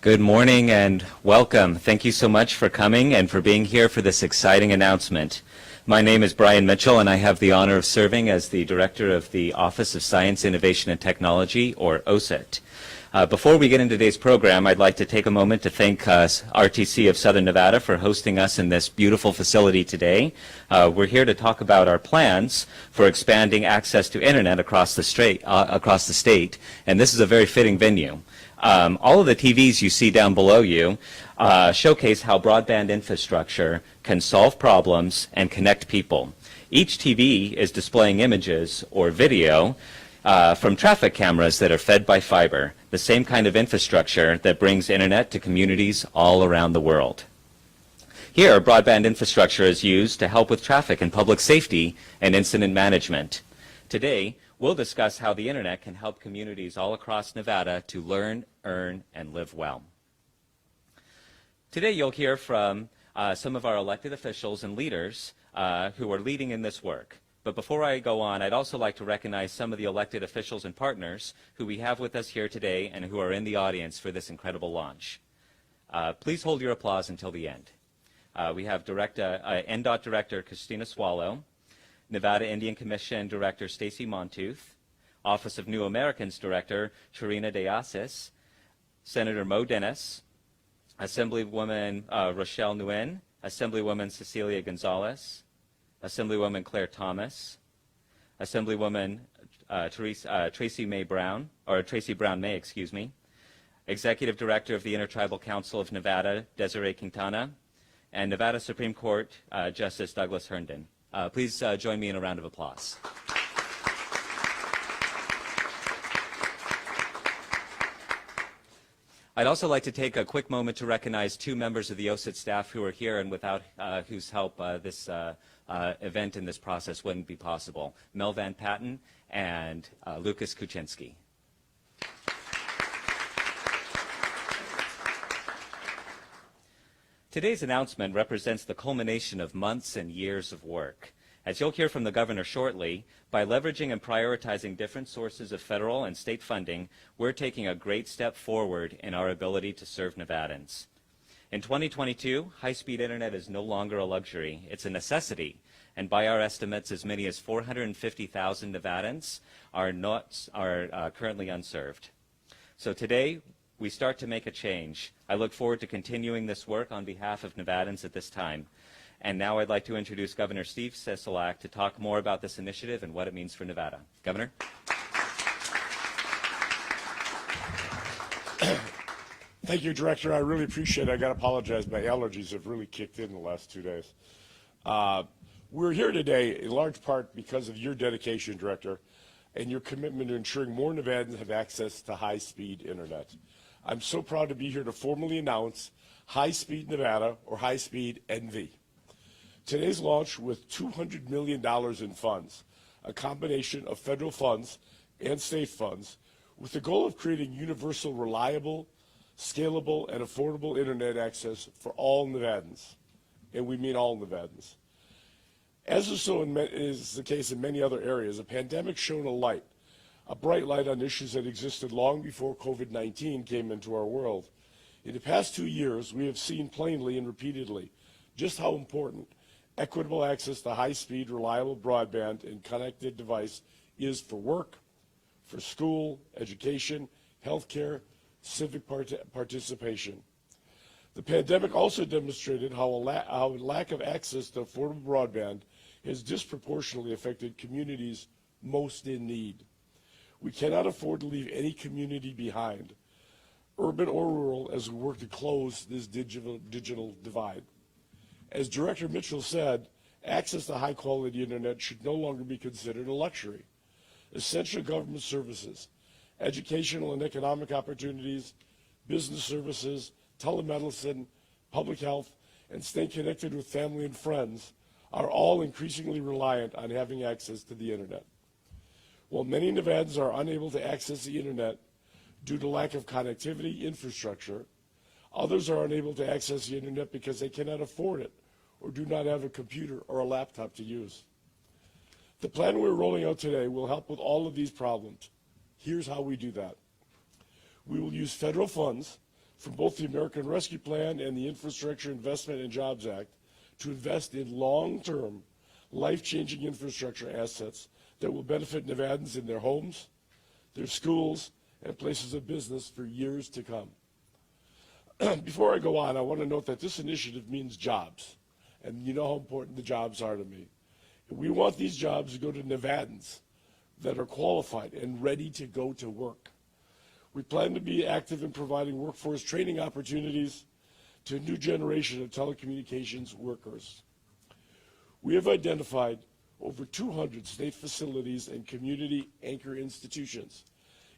Good morning and welcome. Thank you so much for coming and for being here for this exciting announcement. My name is Brian Mitchell, and I have the honor of serving as the Director of the Office of Science, Innovation, and Technology, or OSIT. Before we get into today's program, I'd like to take a moment to thank RTC of Southern Nevada for hosting us in this beautiful facility today. We're here to talk about our plans for expanding access to internet across the state, and this is a very fitting venue. All of the TVs you see down below you showcase how broadband infrastructure can solve problems and connect people. Each TV is displaying images or video from traffic cameras that are fed by fiber, the same kind of infrastructure that brings internet to communities all around the world. Here, broadband infrastructure is used to help with traffic and public safety and incident management. Today, we'll discuss how the internet can help communities all across Nevada to learn, earn, and live well. Today you'll hear from some of our elected officials and leaders who are leading in this work. But before I go on, I'd also like to recognize some of the elected officials and partners who we have with us here today and who are in the audience for this incredible launch. Please hold your applause until the end. We have NDOT Director Christina Swallow, Nevada Indian Commission Director Stacy Montooth, Office of New Americans Director Charina Deasis, Senator Mo Dennis, Assemblywoman Rochelle Nguyen, Assemblywoman Cecilia Gonzalez, Assemblywoman Claire Thomas, Assemblywoman Tracy Brown May, Executive Director of the Intertribal Council of Nevada, Desiree Quintana, and Nevada Supreme Court Justice Douglas Herndon. Please join me in a round of applause. I'd also like to take a quick moment to recognize two members of the OSIT staff who are here and without whose help this event and this process wouldn't be possible. Mel Van Patten and Lucas Kuczynski. Today's announcement represents the culmination of months and years of work. As you'll hear from the governor shortly, by leveraging and prioritizing different sources of federal and state funding, we're taking a great step forward in our ability to serve Nevadans. In 2022, high-speed internet is no longer a luxury. It's a necessity. And by our estimates, as many as 450,000 Nevadans are currently unserved. So today, we start to make a change. I look forward to continuing this work on behalf of Nevadans at this time. And now I'd like to introduce Governor Gov Sisolak to talk more about this initiative and what it means for Nevada. Governor? Thank you, Director. I really appreciate it. I got to apologize. My allergies have really kicked in the last 2 days. We're here today in large part because of your dedication, Director, and your commitment to ensuring more Nevadans have access to high-speed internet. I'm so proud to be here to formally announce High Speed Nevada, or High Speed NV. Today's launch with $200 million in funds, a combination of federal funds and state funds, with the goal of creating universal, reliable, scalable, and affordable internet access for all Nevadans, and we mean all Nevadans. As is the case in many other areas, the pandemic shone a bright light on issues that existed long before COVID-19 came into our world. In the past 2 years, we have seen plainly and repeatedly just how important equitable access to high-speed, reliable broadband and connected device is for work, for school, education, healthcare, civic participation. The pandemic also demonstrated how lack of access to affordable broadband has disproportionately affected communities most in need. We cannot afford to leave any community behind, urban or rural, as we work to close this digital divide. As Director Mitchell said, access to high-quality internet should no longer be considered a luxury. Essential government services, educational and economic opportunities, business services, telemedicine, public health, and staying connected with family and friends are all increasingly reliant on having access to the internet. While many Nevadans are unable to access the internet due to lack of connectivity infrastructure, others are unable to access the internet because they cannot afford it or do not have a computer or a laptop to use. The plan we're rolling out today will help with all of these problems. Here's how we do that. We will use federal funds from both the American Rescue Plan and the Infrastructure Investment and Jobs Act to invest in long-term, life-changing infrastructure assets that will benefit Nevadans in their homes, their schools, and places of business for years to come. Before I go on, I want to note that this initiative means jobs, and you know how important the jobs are to me. We want these jobs to go to Nevadans that are qualified and ready to go to work. We plan to be active in providing workforce training opportunities to a new generation of telecommunications workers. We have identified over 200 state facilities and community anchor institutions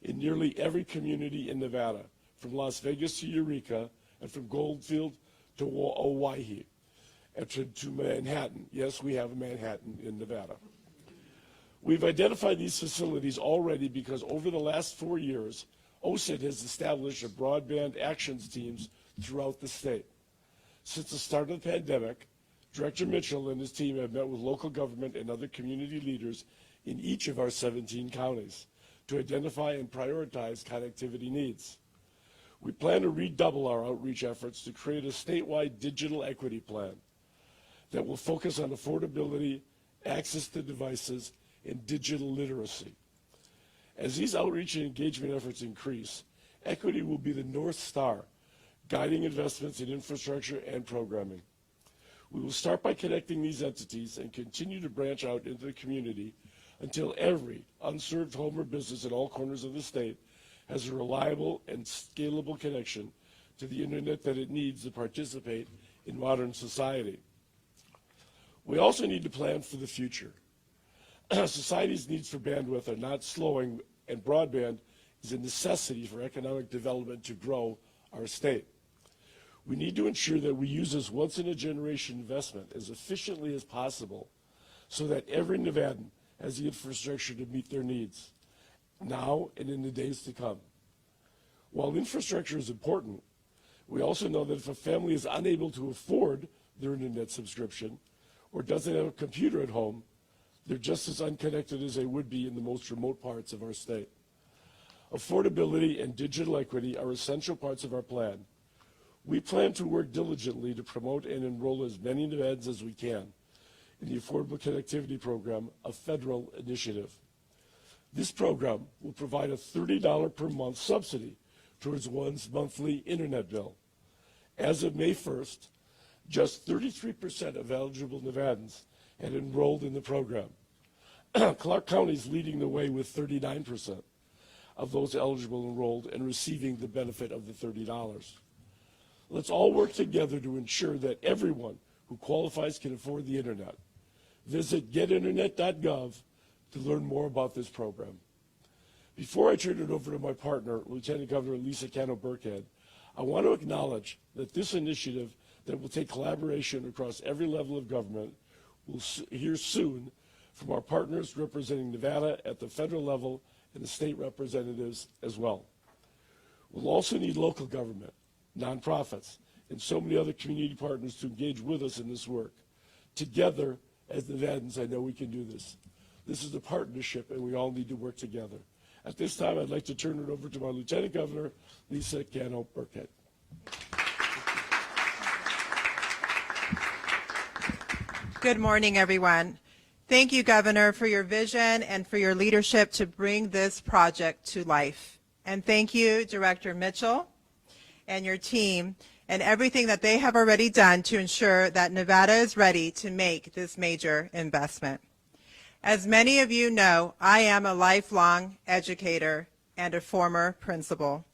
in nearly every community in Nevada, from Las Vegas to Eureka, and from Goldfield to Owyhee, and to Manhattan. Yes, we have a Manhattan in Nevada. We've identified these facilities already because over the last 4 years, OSID has established a broadband actions teams throughout the state. Since the start of the pandemic, Director Mitchell and his team have met with local government and other community leaders in each of our 17 counties to identify and prioritize connectivity needs. We plan to redouble our outreach efforts to create a statewide digital equity plan that will focus on affordability, access to devices, and digital literacy. As these outreach and engagement efforts increase, equity will be the North Star, guiding investments in infrastructure and programming. We will start by connecting these entities and continue to branch out into the community until every unserved home or business in all corners of the state has a reliable and scalable connection to the internet that it needs to participate in modern society. We also need to plan for the future. Society's needs for bandwidth are not slowing, and broadband is a necessity for economic development to grow our state. We need to ensure that we use this once-in-a-generation investment as efficiently as possible so that every Nevadan has the infrastructure to meet their needs, now and in the days to come. While infrastructure is important, we also know that if a family is unable to afford their internet subscription or doesn't have a computer at home, they're just as unconnected as they would be in the most remote parts of our state. Affordability and digital equity are essential parts of our plan. We plan to work diligently to promote and enroll as many Nevadans as we can in the Affordable Connectivity Program, a federal initiative. This program will provide a $30 per month subsidy towards one's monthly internet bill. As of May 1st, just 33% of eligible Nevadans had enrolled in the program. Clark County is leading the way with 39% of those eligible enrolled and receiving the benefit of the $30. Let's all work together to ensure that everyone who qualifies can afford the internet. Visit getinternet.gov to learn more about this program. Before I turn it over to my partner, Lieutenant Governor Lisa Cano-Burkhead, I want to acknowledge that this initiative that will take collaboration across every level of government will hear soon from our partners representing Nevada at the federal level and the state representatives as well. We'll also need local government, nonprofits, and so many other community partners to engage with us in this work. Together, as Nevadans, I know we can do this. This is a partnership, and we all need to work together. At this time, I'd like to turn it over to my Lieutenant Governor, Lisa Cano-Burkhead. Good morning, everyone. Thank you, Governor, for your vision and for your leadership to bring this project to life. And thank you, Director Mitchell and your team, and everything that they have already done to ensure that Nevada is ready to make this major investment. As many of you know, I am a lifelong educator and a former principal.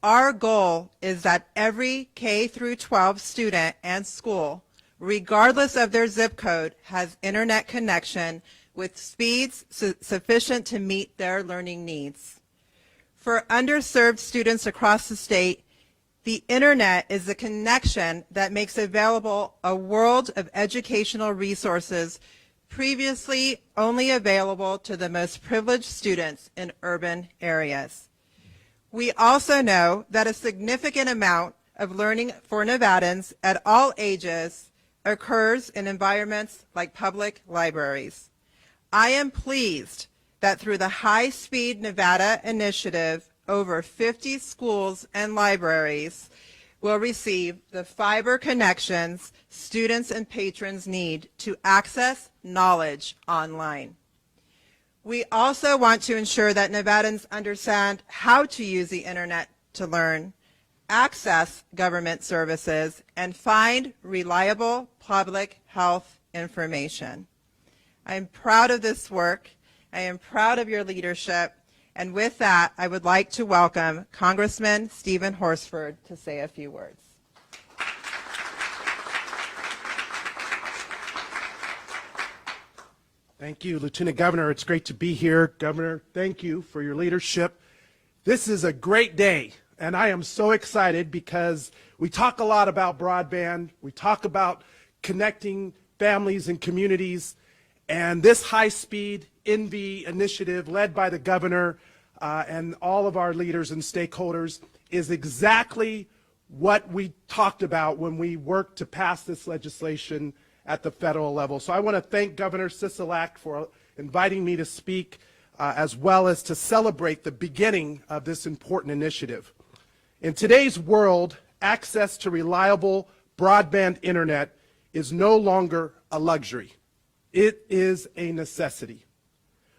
Our goal is that every K through 12 student and school, regardless of their zip code, has internet connection with speeds sufficient to meet their learning needs. For underserved students across the state, the internet is the connection that makes available a world of educational resources previously only available to the most privileged students in urban areas. We also know that a significant amount of learning for Nevadans at all ages occurs in environments like public libraries. I am pleased that through the High Speed Nevada initiative over 50 schools and libraries will receive the fiber connections students and patrons need to access knowledge online. We also want to ensure that Nevadans understand how to use the internet to learn, access government services, and find reliable public health information. I am proud of this work. I am proud of your leadership. And with that, I would like to welcome Congressman Stephen Horsford to say a few words. Thank you, Lieutenant Governor. It's great to be here. Governor, thank you for your leadership. This is a great day, and I am so excited because we talk a lot about broadband. We talk about connecting families and communities, and this high-speed NV initiative led by the governor and all of our leaders and stakeholders is exactly what we talked about when we worked to pass this legislation at the federal level. So I want to thank Governor Sisolak for inviting me to speak, as well as to celebrate the beginning of this important initiative. In today's world, access to reliable broadband internet is no longer a luxury. It is a necessity.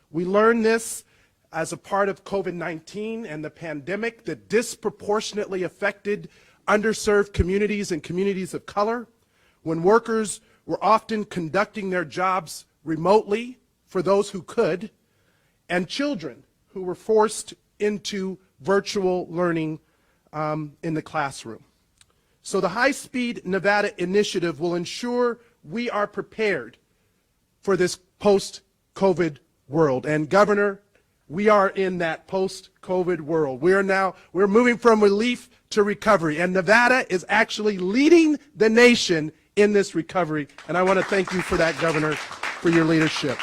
We learned this as a part of COVID-19 and the pandemic that disproportionately affected underserved communities and communities of color, when workers were often conducting their jobs remotely for those who could, and children who were forced into virtual learning in the classroom. So the High-Speed Nevada initiative will ensure we are prepared for this post-COVID world. And Governor, we are in that post-COVID world. We're moving from relief to recovery, and Nevada is actually leading the nation in this recovery, and I want to thank you for that, Governor, for your leadership.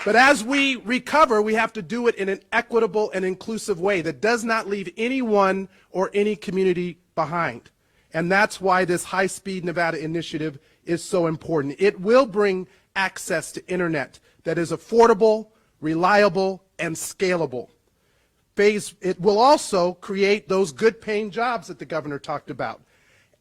But as we recover, we have to do it in an equitable and inclusive way that does not leave anyone or any community behind. And that's why this High-Speed Nevada initiative is so important. It will bring access to internet that is affordable, reliable, and scalable. It will also create those good-paying jobs that the governor talked about,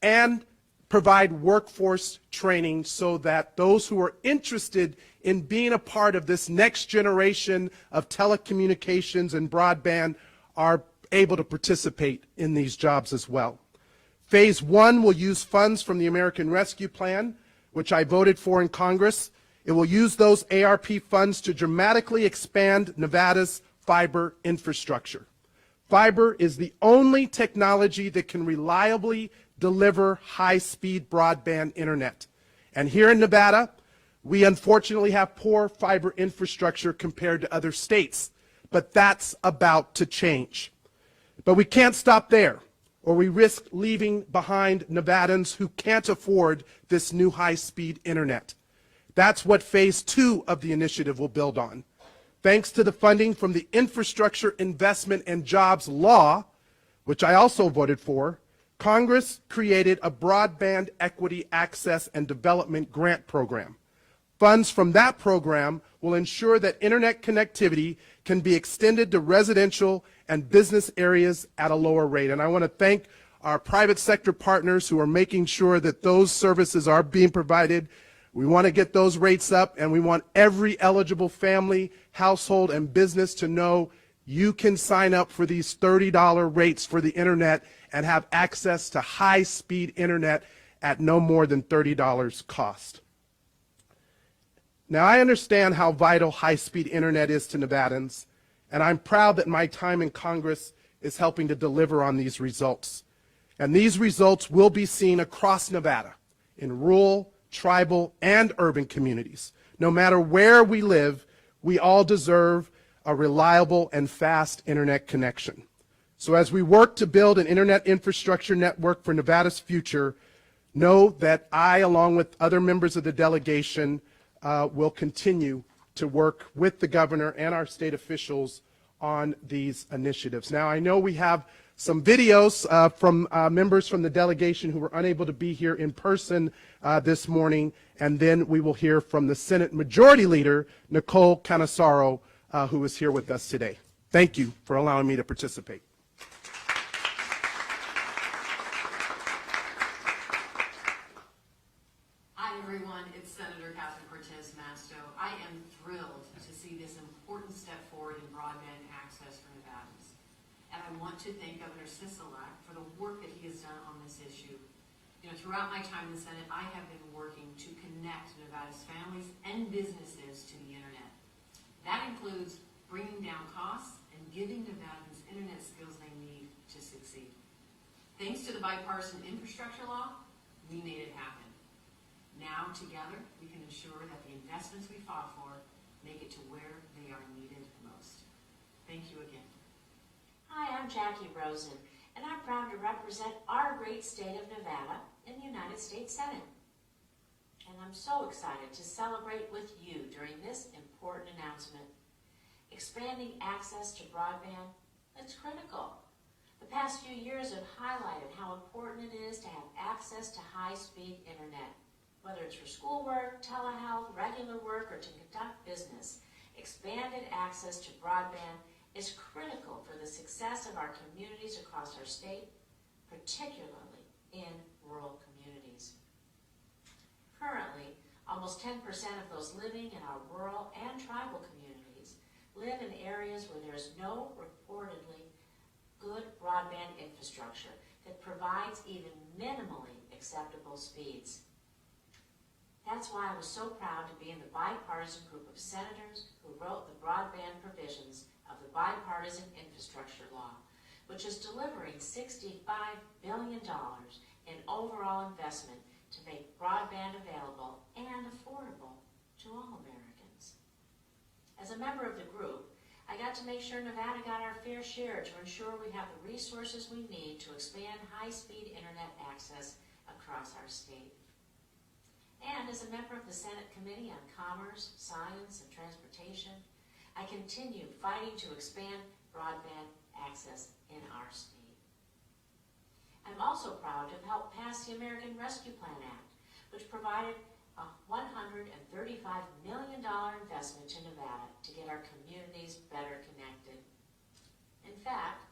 and provide workforce training so that those who are interested in being a part of this next generation of telecommunications and broadband are able to participate in these jobs as well. Phase 1 will use funds from the American Rescue Plan, which I voted for in Congress. It will use those ARP funds to dramatically expand Nevada's fiber infrastructure. Fiber is the only technology that can reliably deliver high-speed broadband internet. And here in Nevada, we unfortunately have poor fiber infrastructure compared to other states, but that's about to change. But we can't stop there, or we risk leaving behind Nevadans who can't afford this new high-speed internet. That's what Phase 2 of the initiative will build on. Thanks to the funding from the Infrastructure Investment and Jobs Law, which I also voted for, Congress created a Broadband Equity Access and Development Grant Program. Funds from that program will ensure that internet connectivity can be extended to residential and business areas at a lower rate. And I want to thank our private sector partners who are making sure that those services are being provided. We want to get those rates up, and we want every eligible family, household, and business to know you can sign up for these $30 rates for the internet and have access to high-speed internet at no more than $30 cost. Now, I understand how vital high-speed internet is to Nevadans, and I'm proud that my time in Congress is helping to deliver on these results. And these results will be seen across Nevada, in rural, tribal, and urban communities. No matter where we live, we all deserve a reliable and fast internet connection. So as we work to build an internet infrastructure network for Nevada's future, know that I, along with other members of the delegation, will continue to work with the governor and our state officials on these initiatives. Now, I know we have some videos from members from the delegation who were unable to be here in person this morning, and then we will hear from the Senate Majority Leader, Nicole Cantwell, who is here with us today. Thank you for allowing me to participate. Hi, everyone. It's Senator Catherine Cortez Masto. I am thrilled to see this important step forward in broadband access for Nevadans. And I want to thank Governor Sisolak for the work that he has done on this issue. You know, throughout my time in the Senate, I have been working to connect Nevada's families and businesses to the internet. That includes bringing down costs and giving Nevadans internet skills they need to succeed. Thanks to the bipartisan infrastructure law, we made it happen. Now, together, we can ensure that the investments we fought for make it to where they are needed most. Thank you again. Hi, I'm Jackie Rosen, and I'm proud to represent our great state of Nevada in the United States Senate. And I'm so excited to celebrate with you during this important announcement. Expanding access to broadband, it's critical. The past few years have highlighted how important it is to have access to high-speed internet. Whether it's for schoolwork, telehealth, regular work, or to conduct business, expanded access to broadband is critical for the success of our communities across our state, particularly in rural communities. Currently, almost 10% of those living in our rural and tribal communities live in areas where there is no reportedly good broadband infrastructure that provides even minimally acceptable speeds. That's why I was so proud to be in the bipartisan group of senators who wrote the broadband provisions of the Bipartisan Infrastructure Law, which is delivering $65 billion in overall investment to make broadband available and affordable to all Americans. As a member of the group, I got to make sure Nevada got our fair share to ensure we have the resources we need to expand high-speed internet access across our state. And as a member of the Senate Committee on Commerce, Science, and Transportation, I continue fighting to expand broadband access in our state. I'm also proud to have helped pass the American Rescue Plan Act, which provided a $135 million investment to Nevada to get our communities better connected. In fact,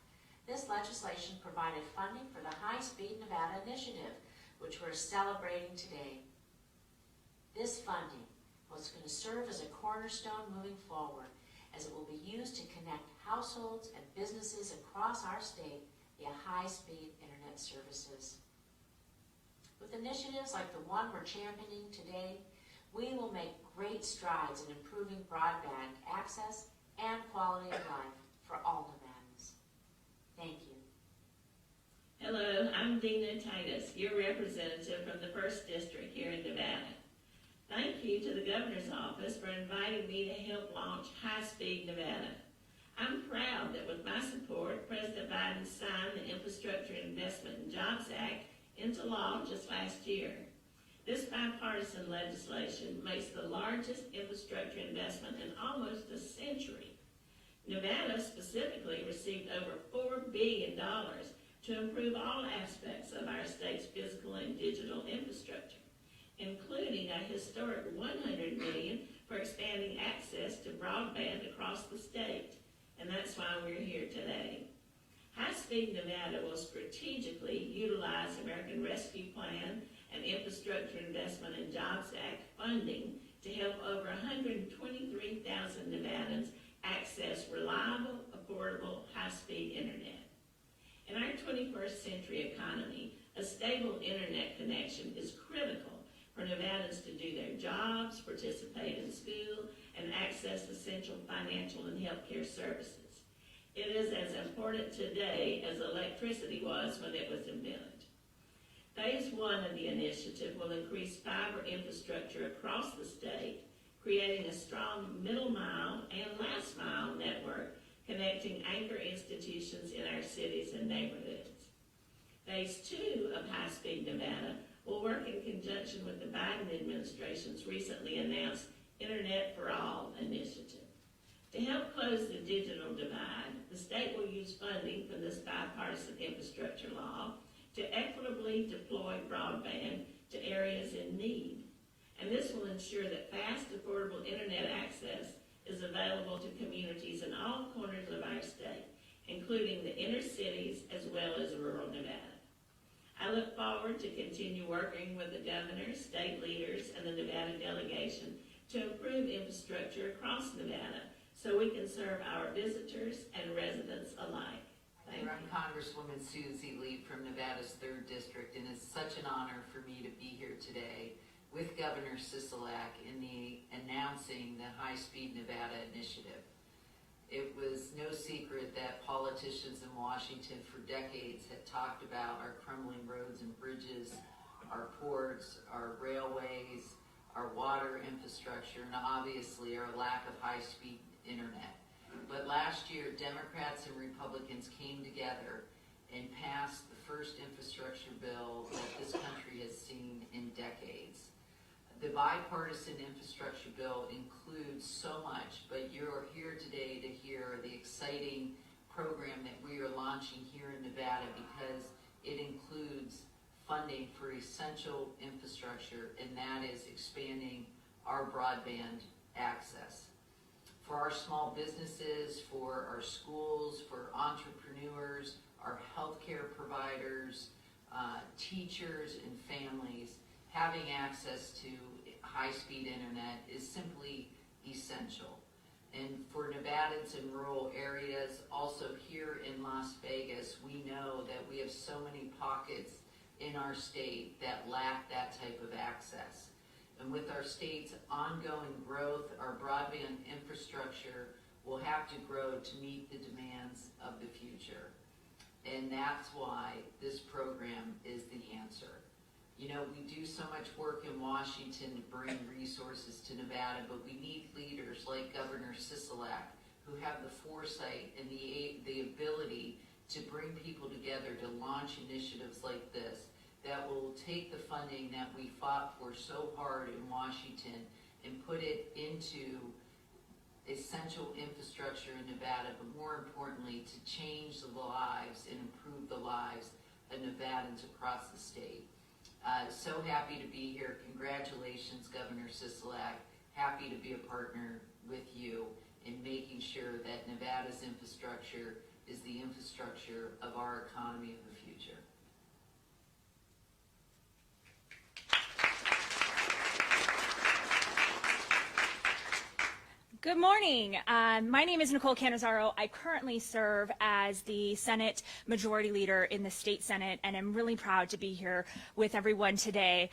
this legislation provided funding for the High Speed Nevada Initiative, which we're celebrating today. This funding was going to serve as a cornerstone moving forward, as it will be used to connect households and businesses across our state via high-speed internet services. With initiatives like the one we're championing today, we will make great strides in improving broadband access and quality of life for all Nevadans. Thank you. Hello, I'm Dina Titus, your representative from the 1st District here in Nevada. Thank you to the Governor's Office for inviting me to help launch High Speed Nevada. I'm proud that with my support, President Biden signed the Infrastructure Investment and Jobs Act into law just last year. This bipartisan legislation makes the largest infrastructure investment in almost a century. Nevada specifically received over $4 billion to improve all aspects of our state's physical and digital infrastructure, including a historic $100 million for expanding access to broadband across the state. And that's why we're here today. High Speed Nevada will strategically utilize American Rescue Plan and Infrastructure Investment and Jobs Act funding to help over 123,000 Nevadans access reliable, affordable, high-speed internet. In our 21st century economy, a stable internet connection is critical for Nevadans to do their jobs, participate in school, and access essential financial and healthcare services. It is as important today as electricity was when it was invented. Phase 1 of the initiative will increase fiber infrastructure across the state, creating a strong middle mile and last mile network connecting anchor institutions in our cities and neighborhoods. Phase 2 of High Speed Nevada will work in conjunction with the Biden administration's recently announced Internet for All initiative. To help close the digital divide, the state will use funding from this bipartisan infrastructure law to equitably deploy broadband to areas in need. And this will ensure that fast, affordable internet access is available to communities in all corners of our state. including the inner cities as well as rural Nevada. I look forward to continue working with the governor, state leaders, and the Nevada delegation to improve infrastructure across Nevada so we can serve our visitors and residents alike. Thank you. I'm Congresswoman Susie Lee from Nevada's 3rd District, and it's such an honor for me to be here today with Governor Sisolak in announcing the High-Speed Nevada Initiative. It was no secret that politicians in Washington for decades had talked about our crumbling roads and bridges, our ports, our railways, our water infrastructure, and obviously our lack of high-speed internet. But last year, Democrats and Republicans came together and passed the first infrastructure bill that this country has seen in decades. The bipartisan infrastructure bill includes so much, but you're here today to hear the exciting program that we are launching here in Nevada because it includes funding for essential infrastructure, and that is expanding our broadband access. For our small businesses, for our schools, for entrepreneurs, our healthcare providers, teachers and families, having access to high-speed internet is simply essential. And for Nevadans in rural areas, also here in Las Vegas, we know that we have so many pockets in our state that lack that type of access. And with our state's ongoing growth, our broadband infrastructure will have to grow to meet the demands of the future. And that's why this program is the answer. You know, we do so much work in Washington to bring resources to Nevada, but we need leaders like Governor Sisolak who have the foresight and the ability to bring people together to launch initiatives like this that will take the funding that we fought for so hard in Washington and put it into essential infrastructure in Nevada, but more importantly, to change the lives and improve the lives of Nevadans across the state. So happy to be here. Congratulations, Governor Sisolak. Happy to be a partner with you in making sure that Nevada's infrastructure is the infrastructure of our economy of the future. Good morning. My name is Nicole Cantwell. I currently serve as the Senate Majority Leader in the State Senate, and I'm really proud to be here with everyone today.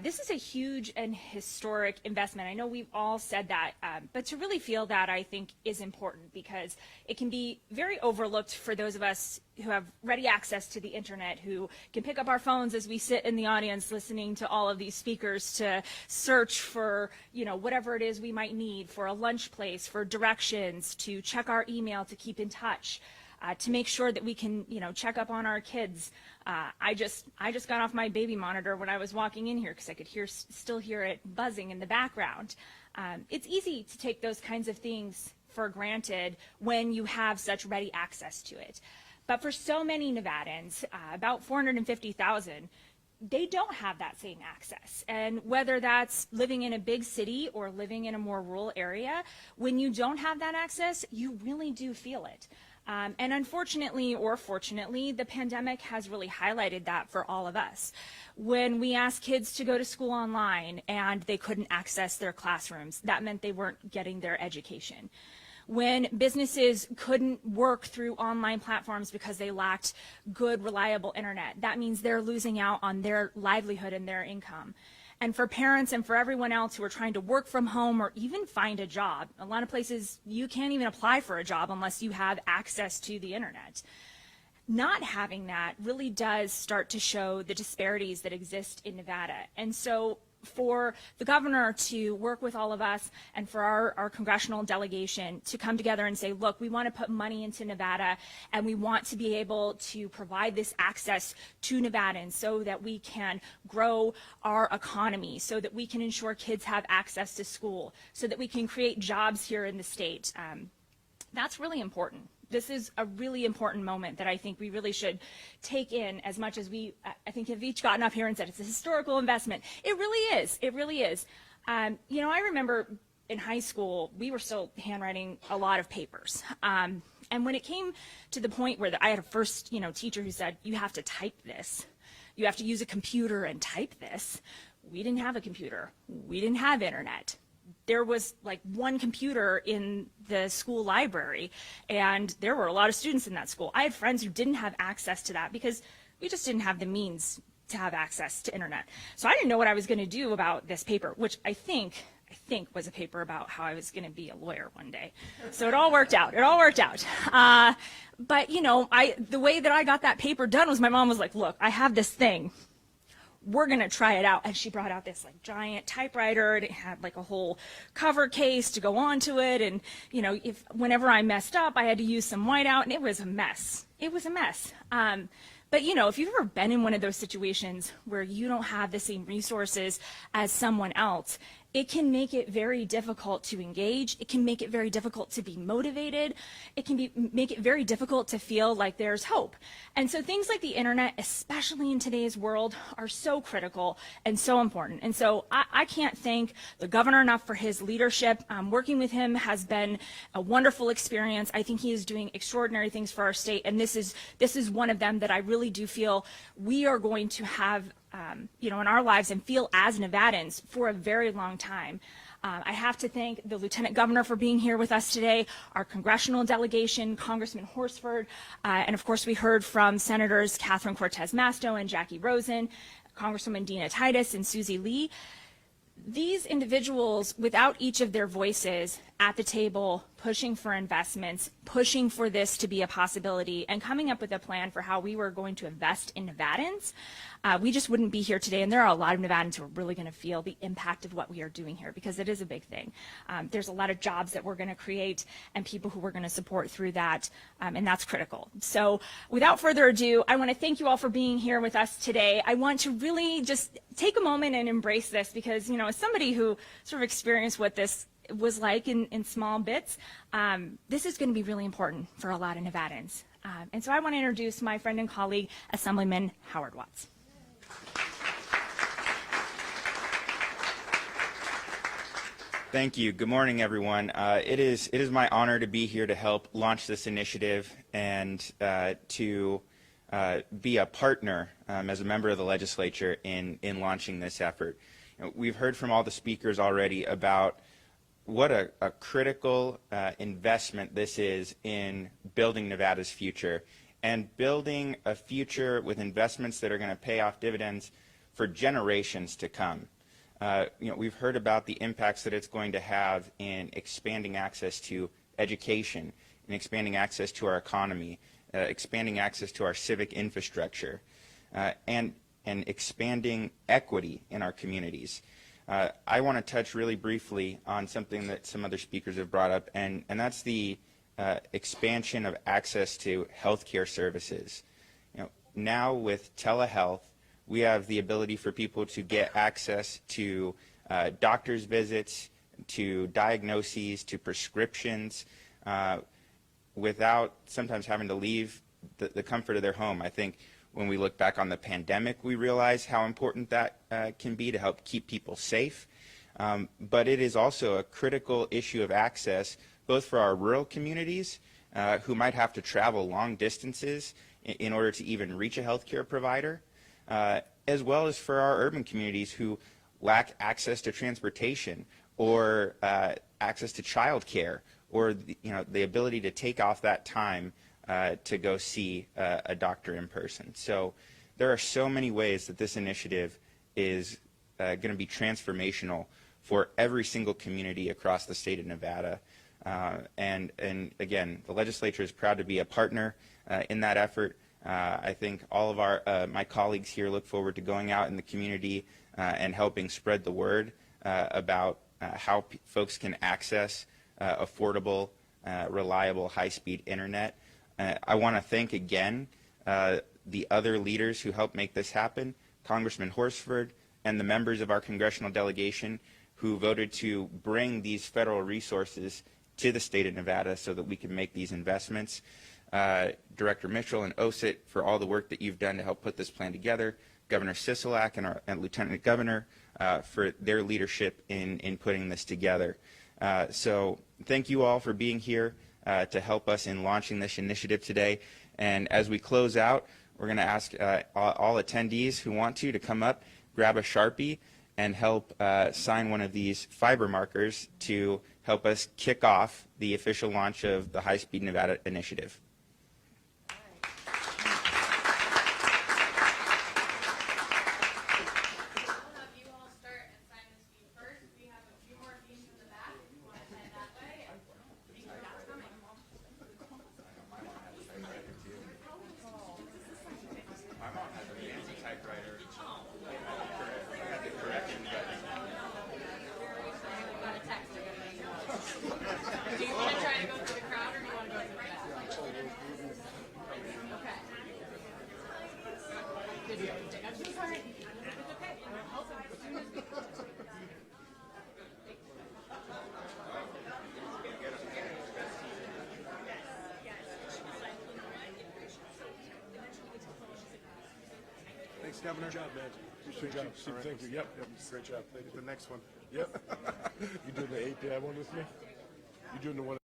This is a huge and historic investment. I know we've all said that, but to really feel that, I think, is important because it can be very overlooked for those of us who have ready access to the internet, who can pick up our phones as we sit in the audience listening to all of these speakers to search for, you know, whatever it is we might need, for a lunch place, for directions, to check our email, to keep in touch, to make sure that we can, you know, check up on our kids. I just got off my baby monitor when I was walking in here because I could still hear it buzzing in the background. It's easy to take those kinds of things for granted when you have such ready access to it. But for so many Nevadans, about 450,000, they don't have that same access. And whether that's living in a big city or living in a more rural area, when you don't have that access, you really do feel it. And unfortunately or fortunately, the pandemic has really highlighted that for all of us. When we asked kids to go to school online and they couldn't access their classrooms, that meant they weren't getting their education. When businesses couldn't work through online platforms because they lacked good, reliable internet, that means they're losing out on their livelihood and their income. And for parents and for everyone else who are trying to work from home or even find a job, a lot of places you can't even apply for a job unless you have access to the internet. Not having that really does start to show the disparities that exist in Nevada. And so for the governor to work with all of us and for our congressional delegation to come together and say, look, we want to put money into Nevada and we want to be able to provide this access to Nevadans so that we can grow our economy, so that we can ensure kids have access to school, so that we can create jobs here in the state. That's really important. This is a really important moment that I think we really should take in as much as we, I think, have each gotten up here and said it's a historical investment. It really is. It really is. You know, I remember in high school, we were still handwriting a lot of papers. And And when it came to the point where I had a first, teacher who said, you have to type this. You have to use a computer and type this. We didn't have a computer. We didn't have internet. There was like one computer in the school library, and there were a lot of students in that school. I had friends who didn't have access to that because we just didn't have the means to have access to internet. So I didn't know what I was going to do about this paper, which I think was a paper about how I was going to be a lawyer one day. So it all worked out. But the way that I got that paper done was my mom was like, look, I have this thing. We're going to try it out. And she brought out this like giant typewriter, and it had like a whole cover case to go onto it. And, whenever I messed up, I had to use some whiteout, and it was a mess. But, if you've ever been in one of those situations where you don't have the same resources as someone else, it can make it very difficult to engage. It can make it very difficult to be motivated. It can make it very difficult to feel like there's hope. And so things like the internet, especially in today's world, are so critical and so important. And so I can't thank the governor enough for his leadership. Working with him has been a wonderful experience. I think he is doing extraordinary things for our state, and this is one of them that I really do feel we are going to have in our lives and feel as Nevadans for a very long time. I have to thank the Lieutenant Governor for being here with us today, our congressional delegation, Congressman Horsford, and of course we heard from Senators Catherine Cortez Masto and Jackie Rosen, Congresswoman Dina Titus and Susie Lee. These individuals, without each of their voices at the table, pushing for investments, pushing for this to be a possibility, and coming up with a plan for how we were going to invest in Nevadans, we just wouldn't be here today. And there are a lot of Nevadans who are really going to feel the impact of what we are doing here, because it is a big thing. There's a lot of jobs that we're going to create and people who we're going to support through that, and that's critical. So without further ado, I want to thank you all for being here with us today. I want to really just take a moment and embrace this, because, as somebody who sort of experienced what this was like in small bits, this is going to be really important for a lot of Nevadans. And so I want to introduce my friend and colleague, Assemblyman Howard Watts. Thank you. Good morning, everyone. It is my honor to be here to help launch this initiative and to be a partner as a member of the legislature in launching this effort. We've heard from all the speakers already about what a critical investment this is in building Nevada's future, and building a future with investments that are going to pay off dividends for generations to come. We've heard about the impacts that it's going to have in expanding access to education, in expanding access to our economy, expanding access to our civic infrastructure, and expanding equity in our communities. I want to touch really briefly on something that some other speakers have brought up, and that's the expansion of access to healthcare services. Now with telehealth, we have the ability for people to get access to doctor's visits, to diagnoses, to prescriptions, without sometimes having to leave the comfort of their home. I think when we look back on the pandemic, we realize how important that can be to help keep people safe. But it is also a critical issue of access, both for our rural communities who might have to travel long distances in order to even reach a healthcare provider, as well as for our urban communities who lack access to transportation or access to child care, or the ability to take off that time to go see a doctor in person. So there are so many ways that this initiative is going to be transformational for every single community across the state of Nevada. And again, the legislature is proud to be a partner in that effort. I think all of my colleagues here look forward to going out in the community and helping spread the word about how folks can access affordable, reliable, high-speed internet. I want to thank again the other leaders who helped make this happen, Congressman Horsford and the members of our congressional delegation who voted to bring these federal resources to the state of Nevada so that we can make these investments. Director Mitchell and OSIT for all the work that you've done to help put this plan together, Governor Sisolak and Lieutenant Governor for their leadership in putting this together. So thank you all for being here. to help us in launching this initiative today. And as we close out, we're going to ask all attendees who want to come up, grab a Sharpie, and help sign one of these fiber markers to help us kick off the official launch of the High Speed Nevada initiative. Do you want to try to go through the crowd or do you want to go through the back? Okay. Good deal. I'm so sorry. It's okay. Thanks, Governor. Good job, man. Good job. Thank you. Yep. Great job. Thank you. The next one. Yep. You doing the 8 day one with me? You doing the one?